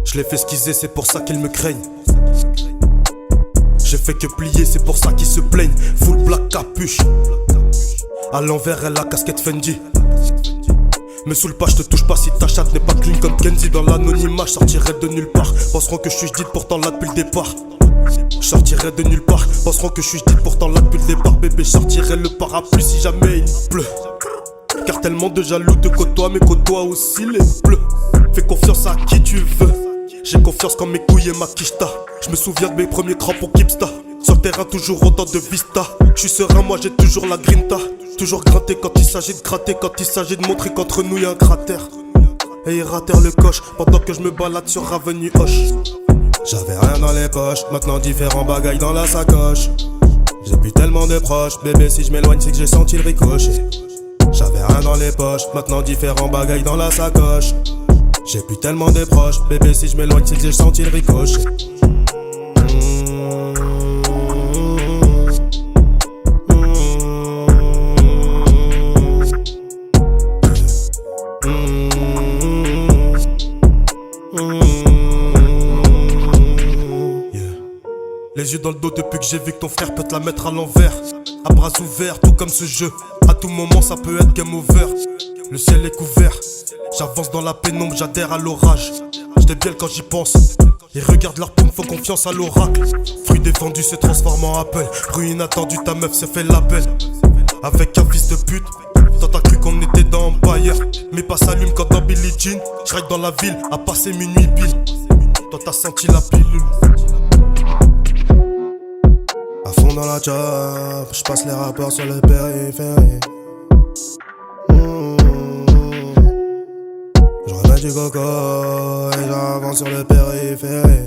Je les fais esquiser, c'est pour ça qu'ils me craignent. J'ai fait que plier, c'est pour ça qu'ils se plaignent. Full black capuche. À l'envers, elle a casquette Fendi. Me saoule pas, je te touche pas si ta chatte n'est pas clean comme Kenzie. Dans l'anonymat, je sortirai de nulle part. Penseront que je suis jdite pourtant là depuis le départ. Je sortirai de nulle part. Penseront que je suis jdite pourtant là depuis le départ. Bébé, je sortirai le parapluie si jamais il pleut. Car tellement de jaloux te côtoient, mais côtoient aussi les bleus. Fais confiance à qui tu veux. J'ai confiance quand mes couilles et ma quicheta. Je me souviens de mes premiers crampons Kipsta. Sur le terrain toujours autant de vista. Je suis serein, moi j'ai toujours la grinta. Toujours gratté quand il s'agit de gratter. Quand il s'agit de montrer qu'entre nous y'a un cratère. Et il ratère le coche pendant que je me balade sur Avenue Hoche. J'avais rien dans les poches, maintenant différents bagailles dans la sacoche. J'ai plus tellement de proches, bébé si je m'éloigne c'est que j'ai senti le ricochet. J'avais rien dans les poches, maintenant différents bagailles dans la sacoche. J'ai plus tellement de proches, bébé si je m'éloigne c'est que j'ai senti le ricochet. Les yeux dans le dos depuis que j'ai vu que ton frère peut te la mettre à l'envers. À bras ouverts, tout comme ce jeu. À tout moment ça peut être game over. Le ciel est couvert. J'avance dans la pénombre, j'adhère à l'orage. J'débielle quand j'y pense. Ils regardent leur paume, font confiance à l'oracle. Fruit défendu se transforme en Apple. Bruit inattendu, ta meuf se fait l'appel. Avec un fils de pute. Toi t'as cru qu'on était dans Empire. Mais pas s'allume quand dans Billie Jean. J'ride dans la ville, à passer minuit pile. Toi t'as senti la pilule. À fond dans la job, j'passe les rapports sur le périphérie. Je remets du coco et j'avance sur le périphérie.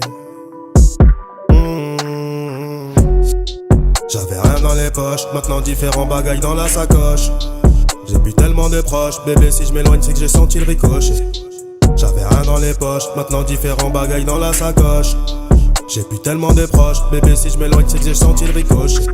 J'avais rien dans les poches, maintenant différents bagailles dans la sacoche. J'ai plus tellement de proches, bébé si je m'éloigne c'est que j'ai senti le ricochet. J'avais rien dans les poches, maintenant différents bagailles dans la sacoche. J'ai plus tellement de proches, bébé si je m'éloigne c'est que j'ai senti le ricochet.